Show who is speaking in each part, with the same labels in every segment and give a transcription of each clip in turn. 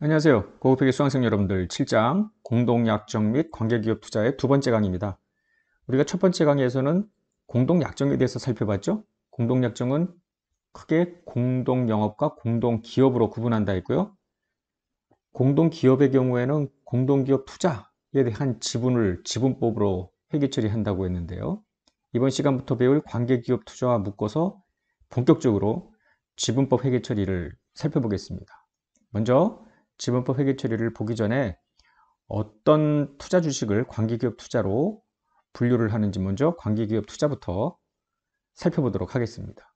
Speaker 1: 안녕하세요. 고급회계 수강생 여러분들 7장 공동약정 및 관계기업 투자의 두 번째 강의입니다. 우리가 첫 번째 강의에서는 공동약정에 대해서 살펴봤죠. 공동약정은 크게 공동영업과 공동기업으로 구분한다 했고요. 공동기업의 경우에는 공동기업 투자에 대한 지분을 지분법으로 회계 처리한다고 했는데요. 이번 시간부터 배울 관계기업 투자와 묶어서 본격적으로 지분법 회계 처리를 살펴보겠습니다. 먼저 지분법 회계 처리를 보기 전에 어떤 투자 주식을 관계기업 투자로 분류를 하는지 먼저 관계기업 투자부터 살펴보도록 하겠습니다.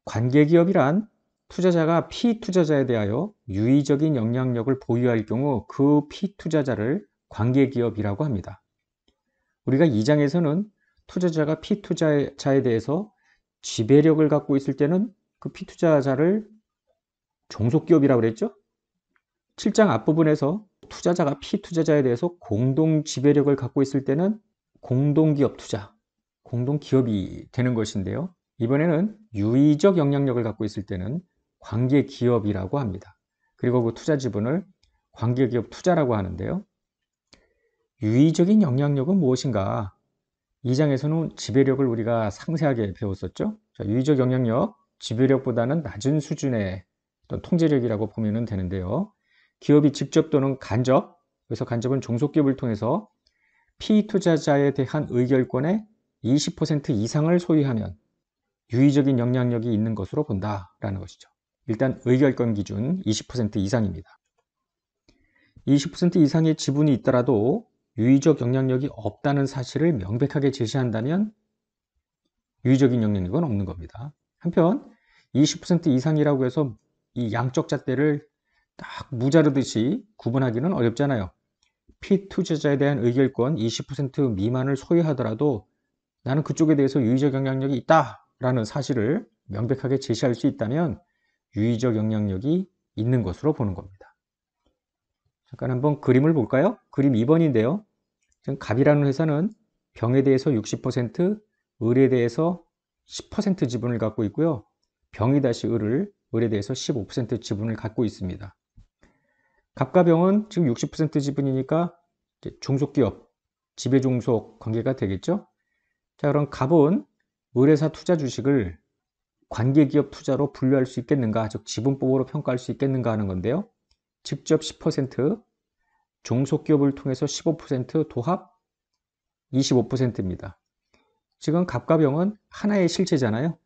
Speaker 1: 관계기업이란 투자자가 피투자자에 대하여 유의적인 영향력을 보유할 경우 그 피투자자를 관계기업이라고 합니다. 우리가 2장에서는 투자자가 피투자자에 대해서 지배력을 갖고 있을 때는 그 피투자자를 종속기업이라고 그랬죠? 7장 앞부분에서 투자자가 피투자자에 대해서 공동 지배력을 갖고 있을 때는 공동기업 투자, 공동기업이 되는 것인데요. 이번에는 유의적 영향력을 갖고 있을 때는 관계기업이라고 합니다. 그리고 그 투자 지분을 관계기업 투자라고 하는데요. 유의적인 영향력은 무엇인가? 2장에서는 지배력을 우리가 상세하게 배웠었죠. 자, 유의적 영향력, 지배력보다는 낮은 수준의 어떤 통제력이라고 보면 되는데요. 기업이 직접 또는 간접, 그래서 간접은 종속기업을 통해서 피투자자에 대한 의결권의 20% 이상을 소유하면 유의적인 영향력이 있는 것으로 본다라는 것이죠. 일단 의결권 기준 20% 이상입니다. 20% 이상의 지분이 있더라도 유의적 영향력이 없다는 사실을 명백하게 제시한다면 유의적인 영향력은 없는 겁니다. 한편 20% 이상이라고 해서 이 양적 잣대를 딱 무자르듯이 구분하기는 어렵잖아요. 피투자자에 대한 의결권 20% 미만을 소유하더라도 나는 그쪽에 대해서 유의적 영향력이 있다라는 사실을 명백하게 제시할 수 있다면 유의적 영향력이 있는 것으로 보는 겁니다. 잠깐 한번 그림을 볼까요? 그림 2번인데요. 지금 갑이라는 회사는 병에 대해서 60%, 을에 대해서 10% 지분을 갖고 있고요. 병이 다시 을에 대해서 15% 지분을 갖고 있습니다. 갑과 병은 지금 60% 지분이니까 종속기업, 지배종속 관계가 되겠죠? 자, 그럼 갑은 을회사 투자 주식을 관계기업 투자로 분류할 수 있겠는가, 즉 지분법으로 평가할 수 있겠는가 하는 건데요. 직접 10%, 종속기업을 통해서 15%, 도합 25%입니다. 지금 갑과 병은 하나의 실체잖아요.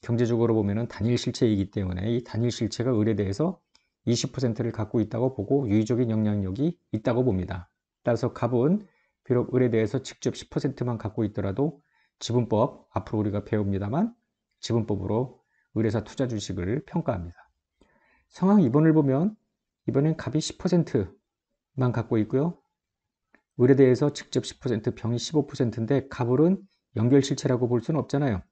Speaker 1: 경제적으로 보면 단일 실체이기 때문에 이 단일 실체가 을에 대해서 20%를 갖고 있다고 보고 유의적인 영향력이 있다고 봅니다. 따라서 갑은 비록 을에 대해서 직접 10%만 갖고 있더라도 지분법, 앞으로 우리가 배웁니다만 지분법으로 을회사 투자 주식을 평가합니다. 상황 2번을 보면 이번엔 갑이 10%만 갖고 있고요. 을에 대해서 직접 10%, 병이 15%인데 갑을은 연결실체라고 볼 수는 없잖아요.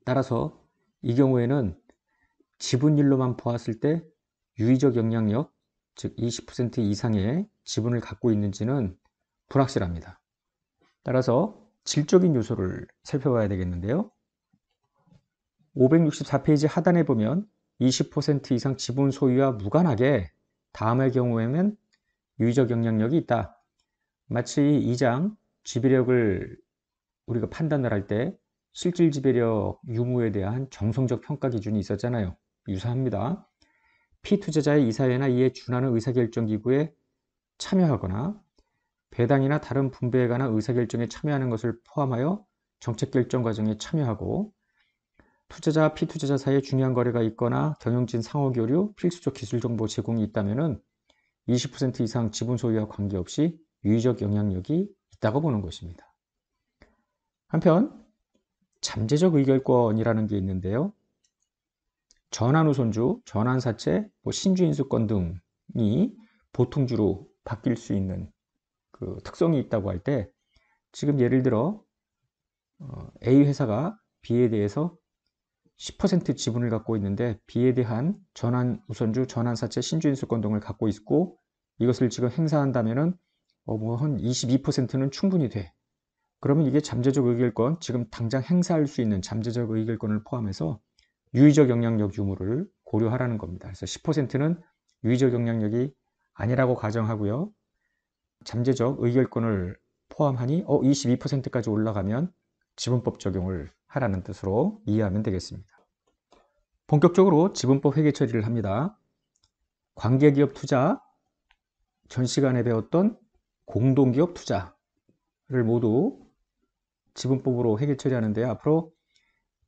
Speaker 1: 따라서 이 경우에는 지분율로만 보았을 때 유의적 영향력, 즉 20% 이상의 지분을 갖고 있는지는 불확실합니다. 따라서 질적인 요소를 살펴봐야 되겠는데요. 564페이지 하단에 보면 20% 이상 지분 소유와 무관하게 다음의 경우에는 유의적 영향력이 있다. 마치 2장 지배력을 우리가 판단을 할 때 실질 지배력 유무에 대한 정성적 평가 기준이 있었잖아요. 유사합니다. 피투자자의 이사회나 이에 준하는 의사결정 기구에 참여하거나 배당이나 다른 분배에 관한 의사결정에 참여하는 것을 포함하여 정책결정 과정에 참여하고 투자자와 피투자자 사이에 중요한 거래가 있거나 경영진 상호교류, 필수적 기술정보 제공이 있다면 20% 이상 지분 소유와 관계없이 유의적 영향력이 있다고 보는 것입니다. 한편 잠재적 의결권이라는 게 있는데요. 전환우선주, 전환사채, 신주인수권 등이 보통주로 바뀔 수 있는 그 특성이 있다고 할 때 지금 예를 들어 A 회사가 B에 대해서 10% 지분을 갖고 있는데 B에 대한 전환우선주, 전환사채, 신주인수권 등을 갖고 있고 이것을 지금 행사한다면은 한 22%는 충분히 돼. 그러면 이게 잠재적 의결권, 지금 당장 행사할 수 있는 잠재적 의결권을 포함해서 유의적 영향력 유무를 고려하라는 겁니다. 그래서 10%는 유의적 영향력이 아니라고 가정하고요. 잠재적 의결권을 포함하니 22%까지 올라가면 지분법 적용을 하라는 뜻으로 이해하면 되겠습니다. 본격적으로 지분법 회계 처리를 합니다. 관계기업 투자, 전 시간에 배웠던 공동기업 투자를 모두 지분법으로 회계 처리하는데요. 앞으로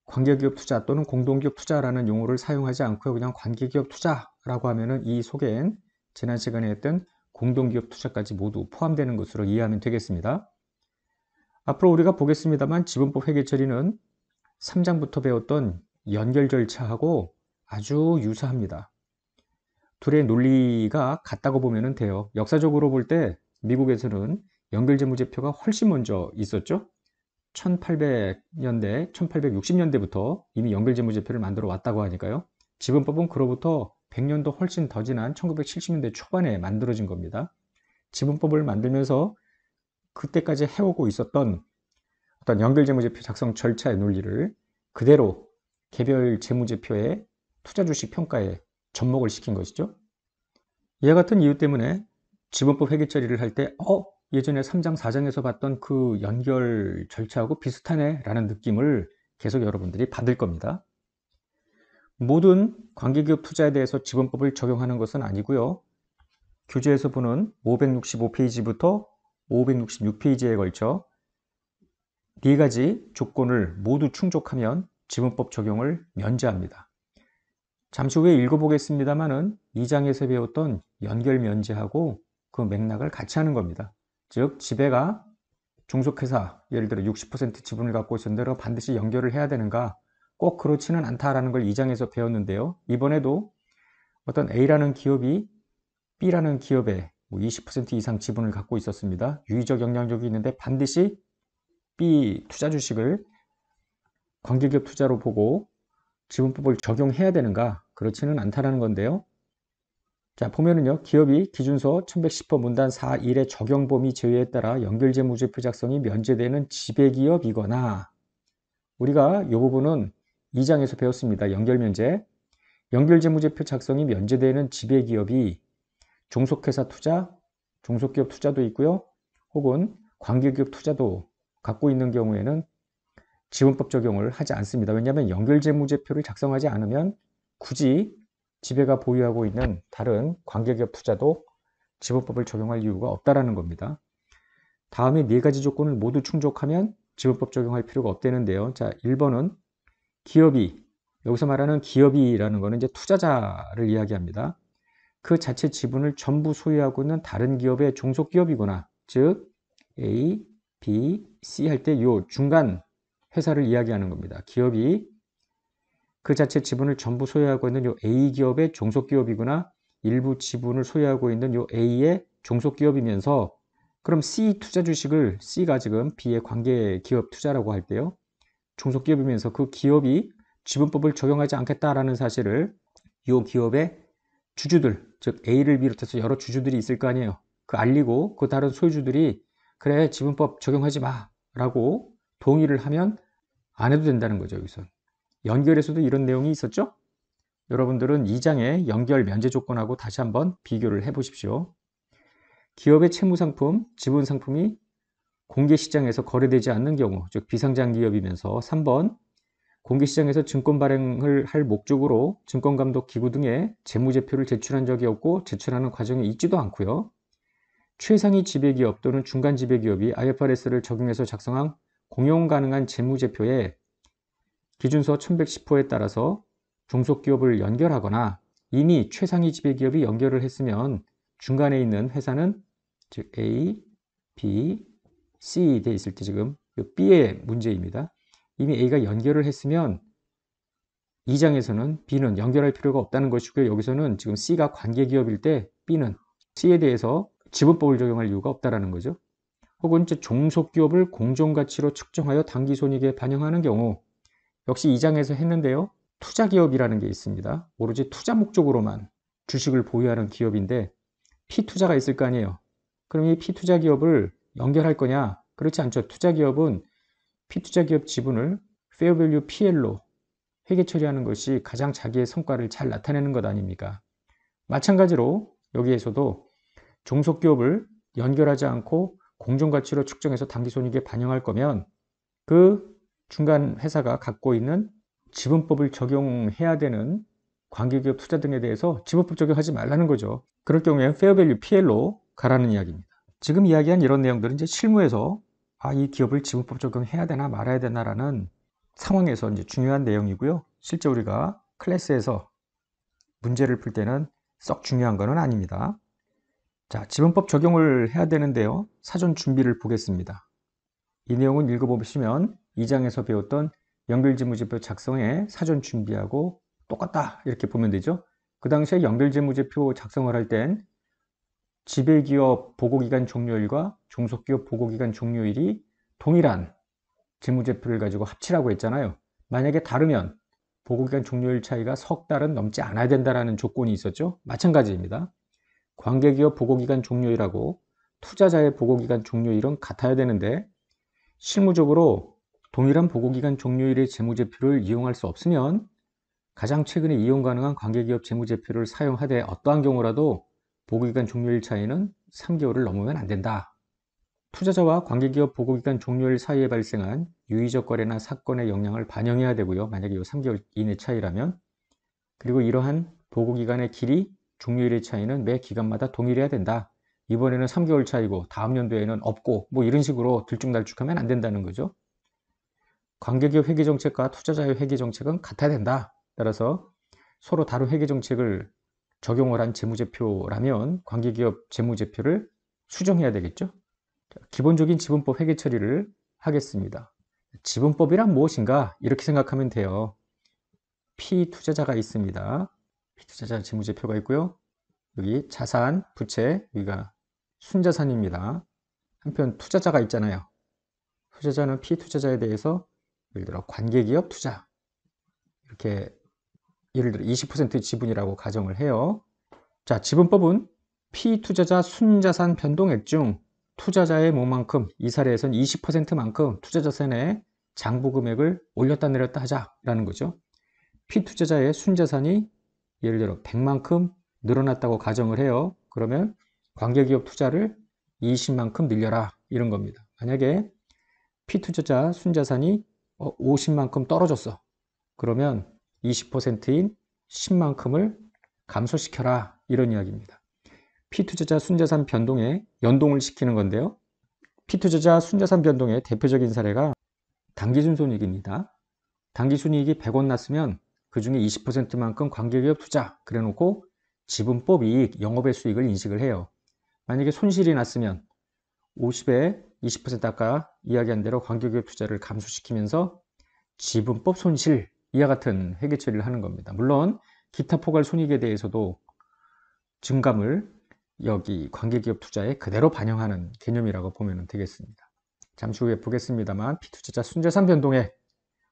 Speaker 1: 관계기업 투자 또는 공동기업 투자라는 용어를 사용하지 않고요. 그냥 관계기업 투자라고 하면은 이 속엔 지난 시간에 했던 공동기업 투자까지 모두 포함되는 것으로 이해하면 되겠습니다. 앞으로 우리가 보겠습니다만 지분법 회계 처리는 3장부터 배웠던 연결 절차하고 아주 유사합니다. 둘의 논리가 같다고 보면 돼요. 역사적으로 볼 때 미국에서는 연결재무제표가 훨씬 먼저 있었죠. 1800년대, 1860년대부터 이미 연결재무제표를 만들어 왔다고 하니까요. 지분법은 그로부터 100년도 훨씬 더 지난 1970년대 초반에 만들어진 겁니다. 지분법을 만들면서 그때까지 해오고 있었던 어떤 연결재무제표 작성 절차의 논리를 그대로 개별 재무제표의 투자주식 평가에 접목을 시킨 것이죠. 이와 같은 이유 때문에 지분법 회계 처리를 할 때 예전에 3장, 4장에서 봤던 그 연결 절차하고 비슷하네 라는 느낌을 계속 여러분들이 받을 겁니다. 모든 관계기업 투자에 대해서 지분법을 적용하는 것은 아니고요. 교재에서 보는 565페이지부터 566페이지에 걸쳐 4가지 조건을 모두 충족하면 지분법 적용을 면제합니다. 잠시 후에 읽어보겠습니다만은 2장에서 배웠던 연결 면제하고 그 맥락을 같이 하는 겁니다. 즉 지배가 종속회사 예를 들어 60% 지분을 갖고 있었는데 반드시 연결을 해야 되는가? 꼭 그렇지는 않다라는 걸 2장에서 배웠는데요. 이번에도 어떤 A라는 기업이 B라는 기업에 20% 이상 지분을 갖고 있었습니다. 유의적 영향력이 있는데 반드시 B 투자 주식을 관계기업 투자로 보고 지분법을 적용해야 되는가? 그렇지는 않다라는 건데요. 자, 보면은요, 기업이 기준서 1110호 문단 4.1의 적용 범위 제외에 따라 연결재무제표 작성이 면제되는 지배기업이거나, 우리가 이 부분은 2장에서 배웠습니다. 연결면제. 연결재무제표 작성이 면제되는 지배기업이 종속회사 투자, 종속기업 투자도 있고요. 혹은 관계기업 투자도 갖고 있는 경우에는 지분법 적용을 하지 않습니다. 왜냐하면 연결재무제표를 작성하지 않으면 굳이 지배가 보유하고 있는 다른 관계기업 투자도 지분법을 적용할 이유가 없다라는 겁니다. 다음에 4가지 조건을 모두 충족하면 지분법 적용할 필요가 없다는데요. 자, 1번은 기업이, 여기서 말하는 기업이라는 것은 이제 투자자를 이야기합니다. 그 자체 지분을 전부 소유하고 있는 다른 기업의 종속기업이거나, 즉 A, B, C 할 때 이 중간 회사를 이야기하는 겁니다. 기업이 그 자체 지분을 전부 소유하고 있는 요 A 기업의 종속기업이거나 일부 지분을 소유하고 있는 요 A의 종속기업이면서, 그럼 C 투자 주식을 C가 지금 B의 관계기업 투자라고 할 때요. 종속기업이면서 그 기업이 지분법을 적용하지 않겠다라는 사실을 요 기업의 주주들, 즉 A를 비롯해서 여러 주주들이 있을 거 아니에요. 그 알리고 그 다른 소유주들이 그래 지분법 적용하지 마 라고 동의를 하면 안 해도 된다는 거죠. 여기서 연결에서도 이런 내용이 있었죠. 여러분들은 2장의 연결 면제 조건하고 다시 한번 비교를 해 보십시오. 기업의 채무상품, 지분상품이 공개시장에서 거래되지 않는 경우, 즉 비상장 기업이면서 3번 공개시장에서 증권 발행을 할 목적으로 증권감독기구 등에 재무제표를 제출한 적이 없고 제출하는 과정에 있지도 않고요. 최상위 지배기업 또는 중간 지배기업이 IFRS를 적용해서 작성한 공용 가능한 재무제표에 기준서 1110호에 따라서 종속기업을 연결하거나 이미 최상위 지배기업이 연결을 했으면 중간에 있는 회사는 즉 A, B, C 돼 있을 때 지금 B의 문제입니다. 이미 A가 연결을 했으면 2장에서는 B는 연결할 필요가 없다는 것이고요. 여기서는 지금 C가 관계기업일 때 B는 C에 대해서 지분법을 적용할 이유가 없다는 거죠. 혹은 종속기업을 공정가치로 측정하여 당기손익에 반영하는 경우, 역시 2장에서 했는데요. 투자기업이라는 게 있습니다. 오로지 투자 목적으로만 주식을 보유하는 기업인데 P투자가 있을 거 아니에요. 그럼 이 P투자기업을 연결할 거냐? 그렇지 않죠. 투자기업은 P투자기업 지분을 페어밸류 PL로 회계 처리하는 것이 가장 자기의 성과를 잘 나타내는 것 아닙니까? 마찬가지로 여기에서도 종속기업을 연결하지 않고 공정가치로 측정해서 당기손익에 반영할 거면 그 중간 회사가 갖고 있는 지분법을 적용해야 되는 관계기업 투자 등에 대해서 지분법 적용하지 말라는 거죠. 그럴 경우에 페어밸류 PL로 가라는 이야기입니다. 지금 이야기한 이런 내용들은 이제 실무에서 이 기업을 지분법 적용해야 되나 말아야 되나라는 상황에서 이제 중요한 내용이고요. 실제 우리가 클래스에서 문제를 풀 때는 썩 중요한 것은 아닙니다. 자, 지분법 적용을 해야 되는데요. 사전 준비를 보겠습니다. 이 내용은 읽어보시면 2장에서 배웠던 연결재무제표 작성에 사전 준비하고 똑같다 이렇게 보면 되죠. 그 당시에 연결재무제표 작성을 할 땐 지배기업 보고기간 종료일과 종속기업 보고기간 종료일이 동일한 재무제표를 가지고 합치라고 했잖아요. 만약에 다르면 보고기간 종료일 차이가 석 달은 넘지 않아야 된다는 조건이 있었죠. 마찬가지입니다. 관계기업 보고기간 종료일하고 투자자의 보고기간 종료일은 같아야 되는데 실무적으로 동일한 보고기간 종료일의 재무제표를 이용할 수 없으면 가장 최근에 이용 가능한 관계기업 재무제표를 사용하되 어떠한 경우라도 보고기간 종료일 차이는 3개월을 넘으면 안 된다. 투자자와 관계기업 보고기간 종료일 사이에 발생한 유의적 거래나 사건의 영향을 반영해야 되고요. 만약에 이 3개월 이내 차이라면. 그리고 이러한 보고기간의 길이 종료일의 차이는 매 기간마다 동일해야 된다. 이번에는 3개월 차이고 다음 연도에는 없고 뭐 이런 식으로 들쭉날쭉하면 안 된다는 거죠. 관계기업 회계정책과 투자자의 회계정책은 같아야 된다. 따라서 서로 다른 회계정책을 적용을 한 재무제표라면 관계기업 재무제표를 수정해야 되겠죠. 기본적인 지분법 회계 처리를 하겠습니다. 지분법이란 무엇인가? 이렇게 생각하면 돼요. 피투자자가 있습니다. 피투자자 재무제표가 있고요. 여기 자산, 부채, 여기가 순자산입니다. 한편 투자자가 있잖아요. 투자자는 피투자자에 대해서 예를 들어 관계기업 투자 이렇게 예를 들어 20% 지분이라고 가정을 해요. 자, 지분법은 피투자자 순자산 변동액 중 투자자의 뭐만큼, 이 사례에선 20%만큼 투자자산의 장부 금액을 올렸다 내렸다 하자라는 거죠. 피투자자의 순자산이 예를 들어 100만큼 늘어났다고 가정을 해요. 그러면 관계기업 투자를 20만큼 늘려라 이런 겁니다. 만약에 피투자자 순자산이 50만큼 떨어졌어. 그러면 20%인 10만큼을 감소시켜라 이런 이야기입니다. 피투자자 순자산 변동에 연동을 시키는 건데요. 피투자자 순자산 변동의 대표적인 사례가 당기순손익입니다. 당기순이익이 100원 났으면 그 중에 20%만큼 관계기업 투자 그래 놓고 지분법 이익, 영업의 수익을 인식을 해요. 만약에 손실이 났으면 50에 20% 아까 이야기한 대로 관계기업 투자를 감소시키면서 지분법 손실 이와 같은 회계 처리를 하는 겁니다. 물론 기타 포괄 손익에 대해서도 증감을 여기 관계기업 투자에 그대로 반영하는 개념이라고 보면 되겠습니다. 잠시 후에 보겠습니다만 피투자자 순자산 변동에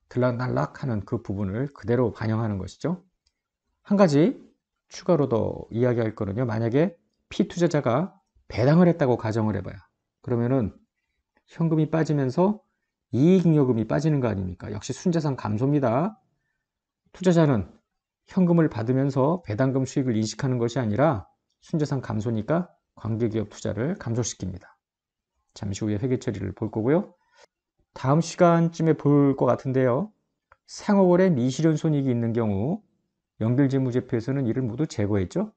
Speaker 1: 들락날락하는 그 부분을 그대로 반영하는 것이죠. 한 가지 추가로 더 이야기할 거는요. 만약에 피투자자가 배당을 했다고 가정을 해봐요. 그러면은 현금이 빠지면서 이익잉여금이 빠지는 거 아닙니까? 역시 순자산 감소입니다. 투자자는 현금을 받으면서 배당금 수익을 인식하는 것이 아니라 순자산 감소니까 관계기업 투자를 감소시킵니다. 잠시 후에 회계 처리를 볼 거고요. 다음 시간쯤에 볼 것 같은데요. 상호거래 미실현 손익이 있는 경우 연결재무제표에서는 이를 모두 제거했죠.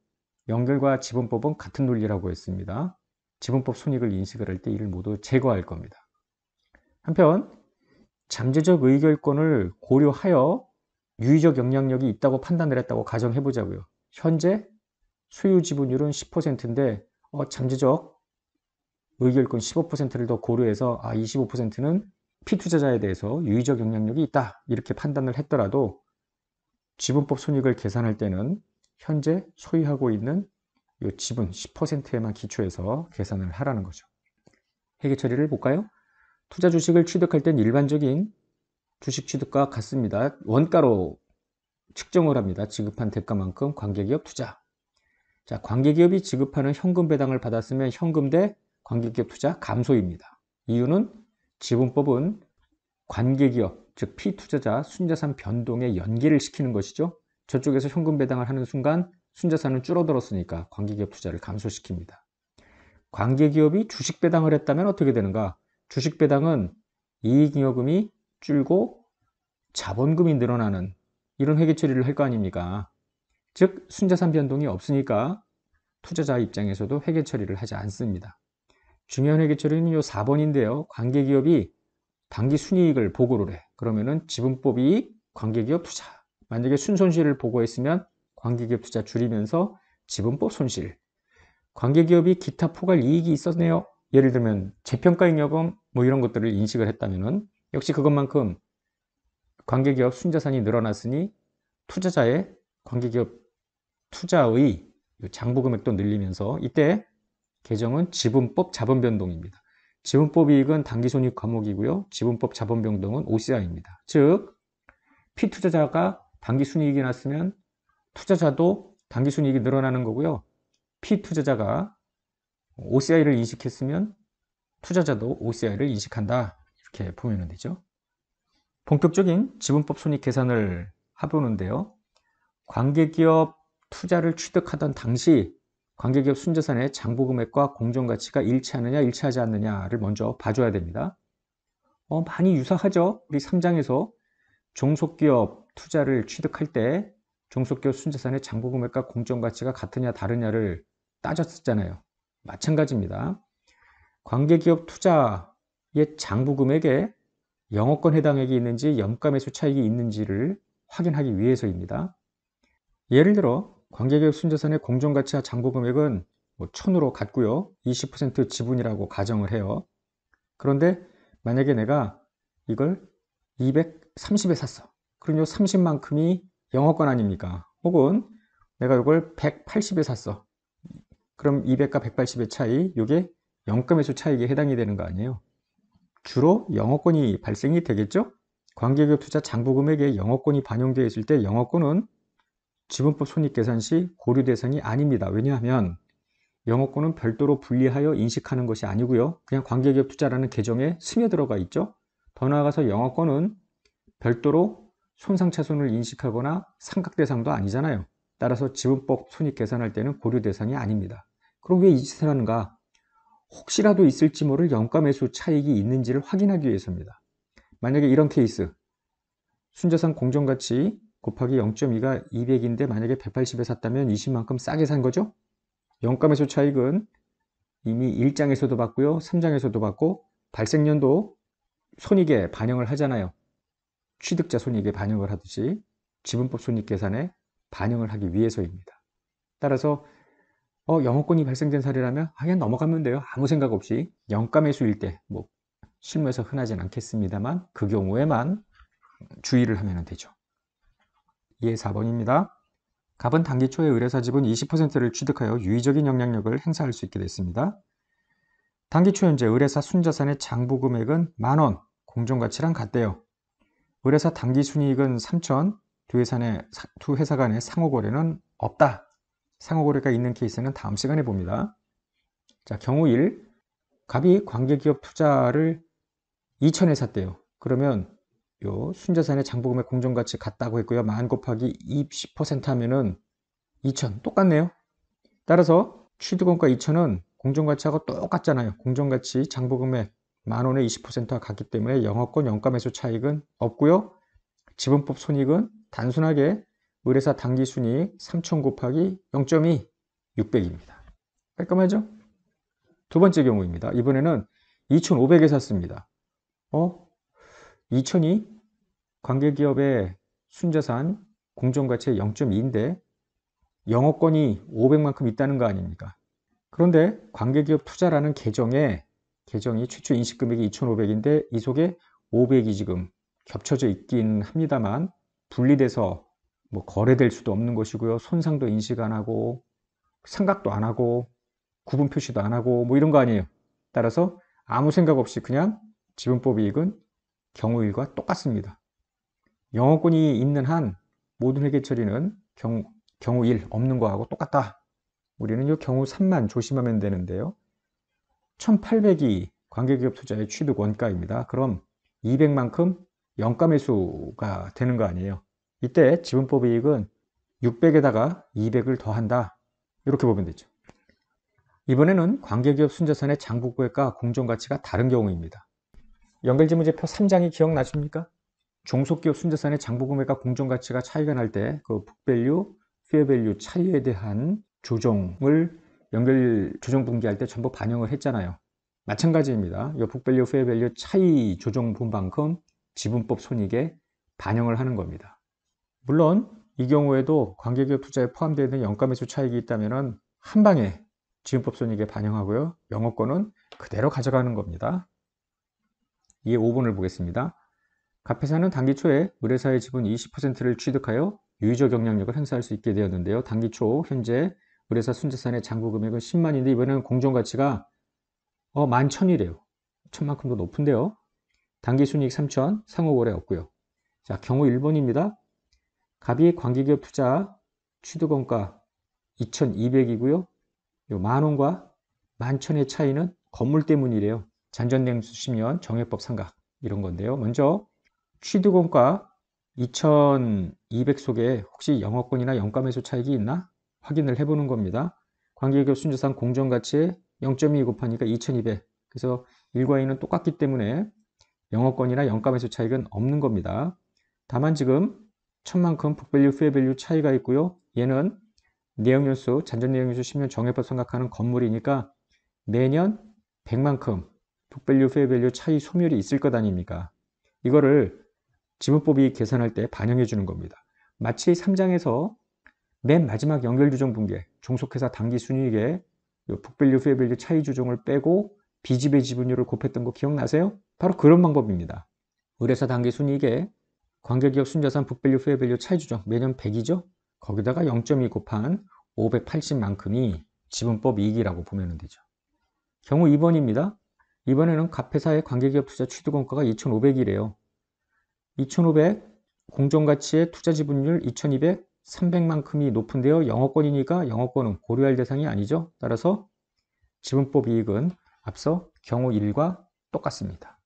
Speaker 1: 연결과 지분법은 같은 논리라고 했습니다. 지분법 손익을 인식을 할 때 이를 모두 제거할 겁니다. 한편 잠재적 의결권을 고려하여 유의적 영향력이 있다고 판단을 했다고 가정해 보자고요. 현재 소유 지분율은 10%인데 잠재적 의결권 15%를 더 고려해서 25%는 피투자자에 대해서 유의적 영향력이 있다 이렇게 판단을 했더라도 지분법 손익을 계산할 때는 현재 소유하고 있는 이 지분 10%에만 기초해서 계산을 하라는 거죠. 회계 처리를 볼까요? 투자 주식을 취득할 땐 일반적인 주식 취득과 같습니다. 원가로 측정을 합니다. 지급한 대가만큼 관계기업 투자. 자, 관계기업이 지급하는 현금 배당을 받았으면 현금 대 관계기업 투자 감소입니다. 이유는 지분법은 관계기업, 즉 피투자자 순자산 변동에 연계를 시키는 것이죠. 저쪽에서 현금 배당을 하는 순간 순자산은 줄어들었으니까 관계기업 투자를 감소시킵니다. 관계기업이 주식 배당을 했다면 어떻게 되는가? 주식 배당은 이익잉여금이 줄고 자본금이 늘어나는 이런 회계 처리를 할 거 아닙니까? 즉 순자산 변동이 없으니까 투자자 입장에서도 회계 처리를 하지 않습니다. 중요한 회계 처리는 요 4번인데요. 관계기업이 당기 순이익을 보고를 해. 그러면은 지분법 이익, 관계기업 투자. 만약에 순손실을 보고했으면 관계기업 투자 줄이면서 지분법 손실. 관계기업이 기타 포괄 이익이 있었네요. 예를 들면 재평가잉여금 뭐 이런 것들을 인식을 했다면은 역시 그것만큼 관계기업 순자산이 늘어났으니 투자자의 관계기업 투자의 장부 금액도 늘리면서 이때 개정은 지분법 자본변동입니다. 지분법 이익은 당기손익 과목이고요. 지분법 자본변동은 OCI입니다. 즉 피투자자가 당기순이익이 났으면 투자자도 당기순이익이 늘어나는 거고요. 피투자자가 OCI를 인식했으면 투자자도 OCI를 인식한다. 이렇게 보면 되죠. 본격적인 지분법 손익 계산을 해보는데요. 관계기업 투자를 취득하던 당시 관계기업 순자산의 장부금액과 공정가치가 일치하느냐 일치하지 않느냐를 먼저 봐줘야 됩니다. 많이 유사하죠. 우리 3장에서 종속기업 투자를 취득할 때 종속기업 순자산의 장부금액과 공정가치가 같으냐 다르냐를 따졌었잖아요. 마찬가지입니다. 관계기업 투자의 장부금액에 영업권 해당액이 있는지 염가매수 차익이 있는지를 확인하기 위해서입니다. 예를 들어 관계기업 순자산의 공정가치와 장부금액은 1000으로 같고요. 20% 지분이라고 가정을 해요. 그런데 만약에 내가 이걸 230에 샀어. 그럼 요 30만큼이 영업권 아닙니까? 혹은 내가 이걸 180에 샀어. 그럼 200과 180의 차이, 이게 영가매수 차익에 해당이 되는 거 아니에요? 주로 영업권이 발생이 되겠죠? 관계기업 투자 장부금액에 영업권이 반영되어 있을 때 영업권은 지분법 손익계산 시 고려 대상이 아닙니다. 왜냐하면 영업권은 별도로 분리하여 인식하는 것이 아니고요. 그냥 관계기업 투자라는 계정에 스며들어가 있죠. 더 나아가서 영업권은 별도로 손상차손을 인식하거나 상각대상도 아니잖아요. 따라서 지분법 손익 계산할 때는 고려 대상이 아닙니다. 그럼 왜 이 짓을 하는가? 혹시라도 있을지 모를 영가매수 차익이 있는지를 확인하기 위해서입니다. 만약에 이런 케이스, 순자산 공정가치 곱하기 0.2가 200인데 만약에 180에 샀다면 20만큼 싸게 산 거죠? 영가매수 차익은 이미 1장에서도 봤고요. 3장에서도 봤고 발생년도 손익에 반영을 하잖아요. 취득자 손익에 반영을 하듯이 지분법 손익 계산에 반영을 하기 위해서입니다. 따라서 영업권이 발생된 사례라면 그냥 넘어가면 돼요. 아무 생각 없이. 영가매수일 때 실무에서 흔하진 않겠습니다만 그 경우에만 주의를 하면 되죠. 예, 4번입니다. 갑은 단기 초에 의뢰사 지분 20%를 취득하여 유의적인 영향력을 행사할 수 있게 됐습니다. 단기 초 현재 의뢰사 순자산의 장부 금액은 10,000원, 공정가치랑 같대요. 의뢰사 당기 순이익은 3,000, 두 회사 간의 상호거래는 없다. 상호거래가 있는 케이스는 다음 시간에 봅니다. 자, 경우 1. 갑이 관계기업 투자를 2,000에 샀대요. 그러면 요 순자산의 장부금액 공정가치 같다고 했고요. 10,000 곱하기 20% 하면은 2,000 똑같네요. 따라서 취득원가 2,000은 공정가치하고 똑같잖아요. 공정가치 장부금액 10,000원의 20%와 같기 때문에 영업권 영가매수 차익은 없고요. 지분법 손익은 단순하게 의뢰사 당기순이익 3,000 곱하기 0.2 600입니다. 깔끔하죠? 두 번째 경우입니다. 이번에는 2,500에 샀습니다. 2,000이 관계기업의 순자산 공정가치의 0.2인데 영업권이 500만큼 있다는 거 아닙니까? 그런데 관계기업 투자라는 계정이 최초 인식금액이 2,500인데 이 속에 500이 지금 겹쳐져 있긴 합니다만 분리돼서 거래될 수도 없는 것이고요. 손상도 인식 안 하고 상각도 안 하고 구분 표시도 안 하고 이런 거 아니에요. 따라서 아무 생각 없이 그냥 지분법 이익은 경우 1과 똑같습니다. 영업권이 있는 한 모든 회계 처리는 경우 1 없는 거하고 똑같다. 우리는 이 경우 3만 조심하면 되는데요. 1,800이 관계기업 투자의 취득 원가입니다. 그럼 200만큼 영가매수가 되는 거 아니에요. 이때 지분법 이익은 600에다가 200을 더한다. 이렇게 보면 되죠. 이번에는 관계기업 순자산의 장부금액과 공정가치가 다른 경우입니다. 연결지문제표 3장이 기억나십니까? 종속기업 순자산의 장부금액과 공정가치가 차이가 날 때 그 북밸류, 페어밸류 차이에 대한 조정을 연결 조정 분기할 때 전부 반영을 했잖아요. 마찬가지입니다. 이 북밸류, 페어밸류 차이 조정 분만큼 지분법 손익에 반영을 하는 겁니다. 물론 이 경우에도 관계기업 투자에 포함되어 있는 영가매수 차익이 있다면 한 방에 지분법 손익에 반영하고요. 영업권은 그대로 가져가는 겁니다. 이에 5번을 보겠습니다. 갑회사는 당기 초에 의뢰사의 지분 20%를 취득하여 유의적 영향력을 행사할 수 있게 되었는데요. 당기 초 현재 의뢰사 순자산의 장부 금액은 10만인데 이번에는 공정가치가 11,000이래요. 1,000만큼도 높은데요. 당기 순이익 3,000, 상호거래 없고요. 자, 경우 1번입니다. 갑이 관계기업 투자 취득원가 2,200이고요. 요 만원과 11,000의 차이는 건물 때문이래요. 잔존내용수 10년 정액법 상각 이런 건데요. 먼저 취득원가 2,200 속에 혹시 영업권이나 영가매수 차익이 있나 확인을 해보는 겁니다. 관계기업 순자산 공정가치에 0.2 곱하니까 2,200. 그래서 1과 2는 똑같기 때문에 영업권이나 영가매수 차익은 없는 겁니다. 다만 지금 1,000만큼 북밸류, 페어밸류 차이가 있고요. 얘는 내역연수, 잔존내역연수 10년 정액법 생각하는 건물이니까 매년 100만큼 북밸류, 페어밸류 차이 소멸이 있을 것 아닙니까? 이거를 지분법이 계산할 때 반영해 주는 겁니다. 마치 3장에서 맨 마지막 연결조정분계, 종속회사 당기순이익에 북밸류, 페어밸류 차이 조정을 빼고 비지배 지분율을 곱했던 거 기억나세요? 바로 그런 방법입니다. 의뢰사 당기순이익에 관계기업 순자산 북밸류, 페어밸류 차이 조정 매년 100이죠? 거기다가 0.2 곱한 580만큼이 지분법 이익이라고 보면 되죠. 경우 2번입니다. 이번에는 갑회사의 관계기업 투자 취득원가가 2,500이래요. 2,500 공정가치의 투자지분율 2,200, 300만큼이 높은데요. 영업권이니까 영업권은 고려할 대상이 아니죠. 따라서 지분법 이익은 앞서 경우 1과 똑같습니다.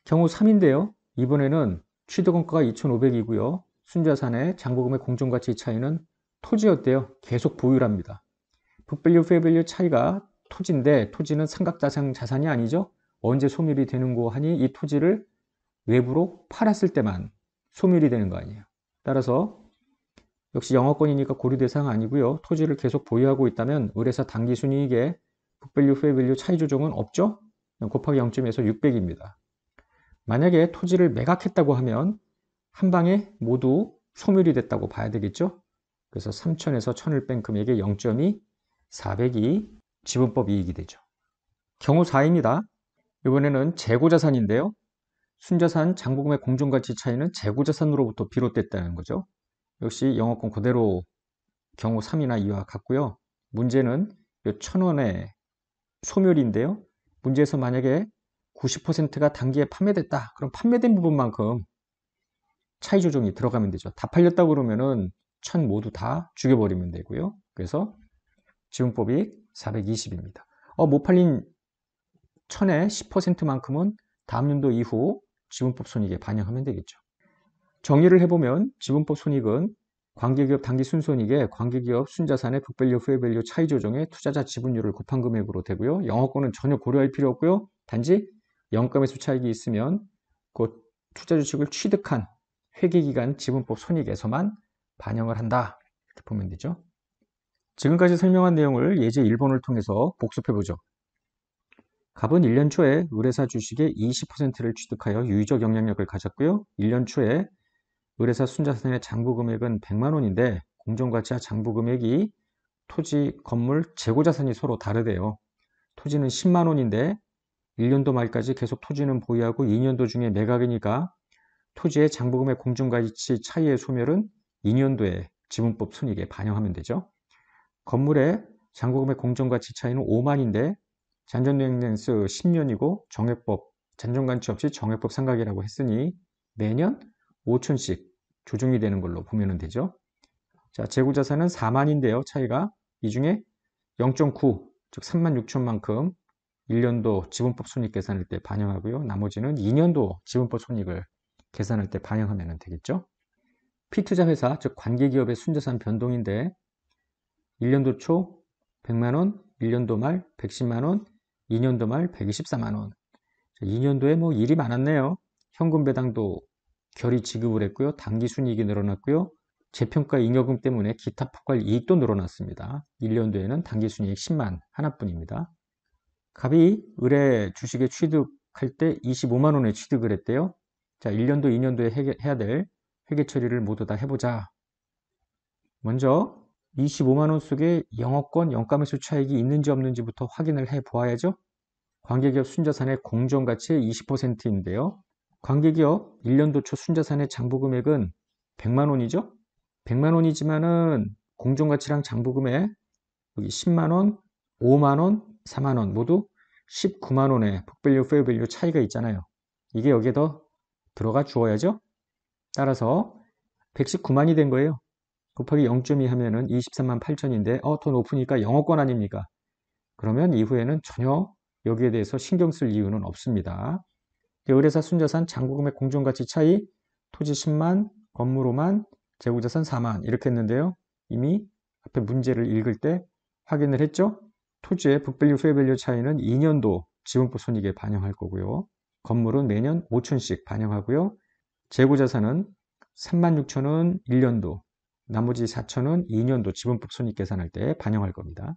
Speaker 1: 경우 3인데요. 이번에는 취득원가가 2,500이고요. 순자산의 장부금의 공정가치 차이는 토지였대요. 계속 보유랍니다. 북밸류, 페어밸류 차이가 토지인데 토지는 삼각자산 자산이 아니죠. 언제 소멸이 되는고 하니 이 토지를 외부로 팔았을 때만 소멸이 되는 거 아니에요. 따라서 역시 영업권이니까 고려 대상 아니고요. 토지를 계속 보유하고 있다면 의뢰사 당기순이익에 북밸류, 페어밸류 차이 조정은 없죠. 곱하기 0.2에서 600입니다. 만약에 토지를 매각했다고 하면 한 방에 모두 소멸이 됐다고 봐야 되겠죠. 그래서 3,000에서 1,000을 뺀 금액의 0.2, 400이 지분법 이익이 되죠. 경우 4입니다. 이번에는 재고자산인데요. 순자산 장부금의 공정가치 차이는 재고자산으로부터 비롯됐다는 거죠. 역시 영업권 그대로 경우 3이나 2와 같고요. 문제는 이 1,000원의 소멸인데요. 문제에서 만약에 90%가 단기에 판매됐다. 그럼 판매된 부분만큼 차이 조정이 들어가면 되죠. 다 팔렸다고 그러면은 1,000 모두 다 죽여버리면 되고요. 그래서 지분법이 420입니다. 못 팔린 1,000의 10%만큼은 다음 연도 이후 지분법 손익에 반영하면 되겠죠. 정리를 해보면 지분법 손익은 관계기업 당기 순손익에 관계기업 순자산의 북밸류, 페어밸류 차이 조정에 투자자 지분율을 곱한 금액으로 되고요. 영업권은 전혀 고려할 필요 없고요. 단지 영가매수 차익이 있으면 그 투자 주식을 취득한 회계기간 지분법 손익에서만 반영을 한다. 이렇게 보면 되죠. 지금까지 설명한 내용을 예제 1번을 통해서 복습해보죠. 갑은 1년 초에 의뢰사 주식의 20%를 취득하여 유의적 영향력을 가졌고요. 1년 초에 의뢰사 순자산의 장부금액은 100만 원인데 공정가치와 장부금액이 토지, 건물, 재고자산이 서로 다르대요. 토지는 10만 원인데 1년도 말까지 계속 토지는 보유하고 2년도 중에 매각이니까 토지의 장부금액 공정가치 차이의 소멸은 2년도에 지분법 손익에 반영하면 되죠. 건물의 장부금액 공정가치 차이는 5만인데 잔존내역연수 10년이고 정액법, 잔존간치 없이 정액법 상각이라고 했으니 매년 5천씩 조정이 되는 걸로 보면 되죠. 자, 재고자산은 4만인데요. 차이가 이 중에 0.9, 즉 36,000만큼 1년도 지분법 손익 계산할 때 반영하고요. 나머지는 2년도 지분법 손익을 계산할 때 반영하면 되겠죠. P투자 회사, 즉 관계기업의 순자산 변동인데 1년도 초 100만원, 1년도 말 110만원, 2년도 말 124만원. 2년도에 뭐 일이 많았네요. 현금 배당도 결의 지급을 했고요. 당기순이익이 늘어났고요. 재평가 잉여금 때문에 기타 포괄 이익도 늘어났습니다. 1년도에는 당기순이익 10만 하나뿐입니다. 갑이 을의 주식에 취득할 때 25만 원에 취득을 했대요. 자, 1년도, 2년도에 해야 될 회계 처리를 모두 다 해보자. 먼저 25만 원 속에 영업권, 영가매수 차익이 있는지 없는지부터 확인을 해 보아야죠. 관계기업 순자산의 공정가치의 20%인데요. 관계기업 1년도 초 순자산의 장부금액은 100만 원이죠. 100만 원이지만은 공정가치랑 장부금액 여기 10만 원, 5만 원, 4만 원 모두 19만 원의 북밸류, 페어밸류 차이가 있잖아요. 이게 여기에 더 들어가 주어야죠. 따라서 119만이 된 거예요. 곱하기 0.2 하면은 23만 8천인데 더 높으니까 영업권 아닙니까? 그러면 이후에는 전혀 여기에 대해서 신경 쓸 이유는 없습니다. 의뢰사 순자산 장부금액 공정가치 차이 토지 10만, 건물 5만, 재고자산 4만 이렇게 했는데요. 이미 앞에 문제를 읽을 때 확인을 했죠. 토지의 북밸류, 페어밸류 차이는 2년도 지분법 손익에 반영할 거고요. 건물은 매년 5천씩 반영하고요. 재고자산은 36,000원 1년도, 나머지 4,000원 2년도 지분법 손익 계산할 때 반영할 겁니다.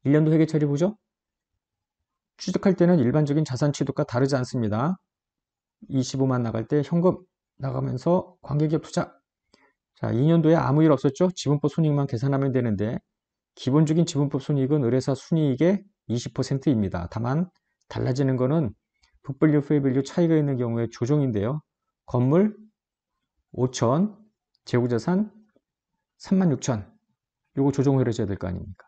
Speaker 1: 1년도 회계 처리 보죠. 취득할 때는 일반적인 자산 취득과 다르지 않습니다. 25만 나갈 때 현금 나가면서 관계기업 투자. 자, 2년도에 아무 일 없었죠. 지분법 손익만 계산하면 되는데 기본적인 지분법 손익은 의뢰사 순이익의 20%입니다. 다만 달라지는 거는 북밸류, 페어밸류 차이가 있는 경우에 조정인데요. 건물 5천, 재고자산 36,000 요거 조정을 해줘야 될 거 아닙니까?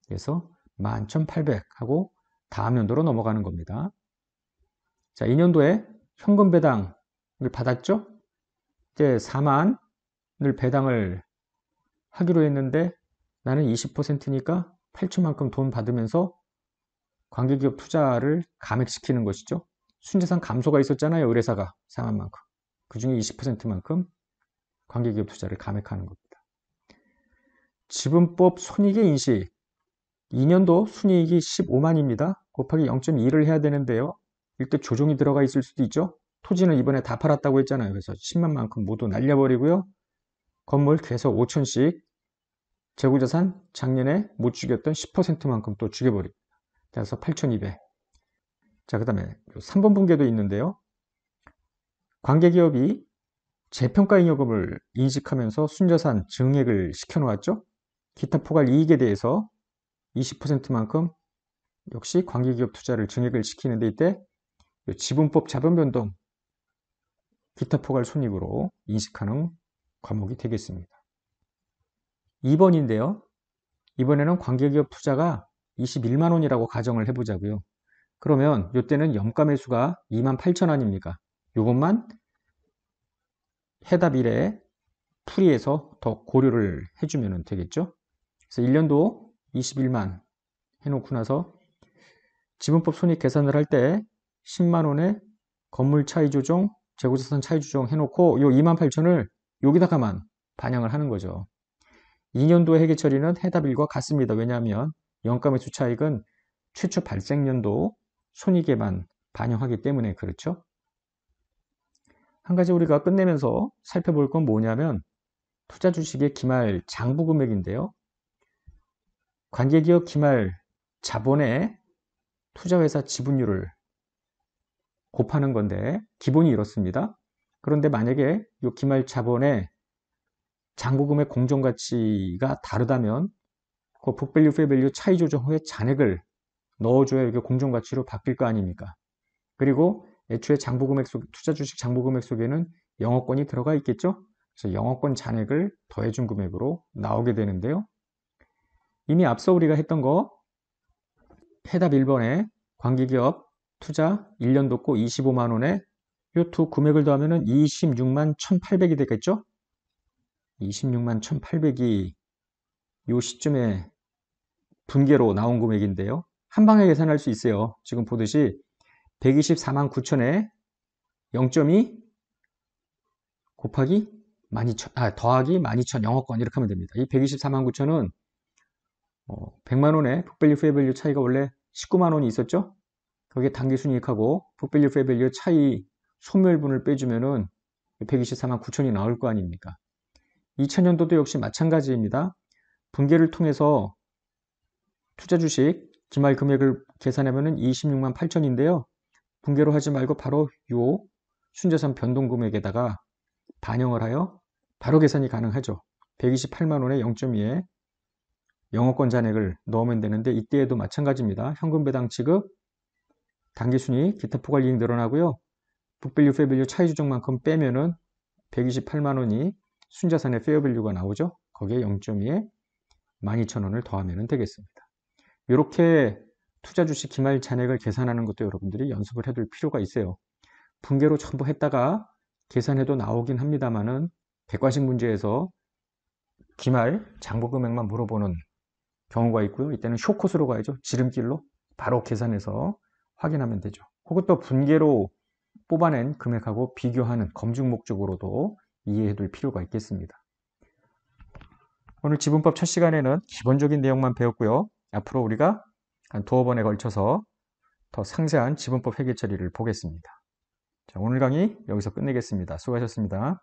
Speaker 1: 그래서 11,800 하고 다음 연도로 넘어가는 겁니다. 자, 2년도에 현금 배당을 받았죠? 이제 4만을 배당을 하기로 했는데 나는 20%니까 8천만큼 돈 받으면서 관계기업 투자를 감액시키는 것이죠. 순자산 감소가 있었잖아요. 의뢰사가 4만만큼. 그 중에 20%만큼 관계기업 투자를 감액하는 겁니다. 지분법 손익의 인식. 2년도 순이익이 15만입니다. 곱하기 0.2를 해야 되는데요. 이때 조정이 들어가 있을 수도 있죠. 토지는 이번에 다 팔았다고 했잖아요. 그래서 10만만큼 모두 날려버리고요. 건물 계속 5천씩, 재고자산 작년에 못 죽였던 10%만큼 또 죽여버립니다. 그래서 8,200. 자, 그 다음에 3번 분계도 있는데요. 관계기업이 재평가 잉여금을 인식하면서 순자산 증액을 시켜놓았죠. 기타 포괄 이익에 대해서 20%만큼 역시 관계기업 투자를 증액을 시키는데 이때 지분법 자본 변동 기타 포괄 손익으로 인식하는 과목이 되겠습니다. 2번인데요. 이번에는 관계기업 투자가 21만 원이라고 가정을 해보자고요. 그러면 이때는 영가 매수가 28,000원입니까? 이것만 해답 1에 풀이해서 더 고려를 해주면 되겠죠. 그래서 1년도 21만 해놓고 나서 지분법 손익 계산을 할 때 10만 원에 건물 차이 조정, 재고자산 차이 조정 해놓고 요 28,000원을 여기다가만 반영을 하는 거죠. 2년도 회계 처리는 해답 1과 같습니다. 왜냐하면 영가 매수 차익은 최초 발생년도 손익에만 반영하기 때문에 그렇죠. 한 가지 우리가 끝내면서 살펴볼 건 뭐냐면 투자 주식의 기말 장부 금액인데요. 관계기업 기말 자본의 투자회사 지분율을 곱하는 건데 기본이 이렇습니다. 그런데 만약에 이 기말 자본의 장부금의 공정가치가 다르다면 그 북밸류, 페어밸류 차이 조정 후에 잔액을 넣어줘야 이게 공정가치로 바뀔 거 아닙니까? 그리고 애초에 장부금액 속, 투자 주식 장부금액 속에는 영업권이 들어가 있겠죠? 그래서 영업권 잔액을 더해준 금액으로 나오게 되는데요. 이미 앞서 우리가 했던 거 해답 1번에 관계기업 투자 1년도 고 25만 원에 이 두 금액을 더하면 26만 1,800이 되겠죠? 26만 1,800이 이 시점에 분계로 나온 금액인데요. 한 방에 계산할 수 있어요. 지금 보듯이 124만 9천에 0.2 곱하기 더하기 12,000 영어권 이렇게 하면 됩니다. 이 124만 9천은 100만 원의 북밸류 페어밸류 차이가 원래 19만 원이 있었죠? 거기에 단기순이익하고 북밸류 페어밸류 차이 소멸분을 빼주면은 124만 9천이 나올 거 아닙니까? 2000년도도 역시 마찬가지입니다. 분계를 통해서 투자 주식 기말 금액을 계산하면은 26만 8천인데요. 분계로 하지 말고 바로 요 순자산 변동 금액에다가 반영을 하여 바로 계산이 가능하죠. 128만 원에 0.2에 영어권 잔액을 넣으면 되는데 이때에도 마찬가지입니다. 현금 배당 지급, 당기순이익, 기타 포괄이익 늘어나고요. 북밸류 페어밸류 차이 조정만큼 빼면은 128만 원이 순자산의 페어밸류가 나오죠. 거기에 0.2에 12,000원을 더하면 되겠습니다. 이렇게 투자 주식 기말 잔액을 계산하는 것도 여러분들이 연습을 해둘 필요가 있어요. 분계로 전부 했다가 계산해도 나오긴 합니다만은 객관식 문제에서 기말 장부 금액만 물어보는 경우가 있고요. 이때는 쇼컷으로 가야죠. 지름길로 바로 계산해서 확인하면 되죠. 혹은 또 분계로 뽑아낸 금액하고 비교하는 검증 목적으로도 이해해둘 필요가 있겠습니다. 오늘 지분법 첫 시간에는 기본적인 내용만 배웠고요. 앞으로 우리가 한 두어 번에 걸쳐서 더 상세한 지분법 회계 처리를 보겠습니다. 자, 오늘 강의 여기서 끝내겠습니다. 수고하셨습니다.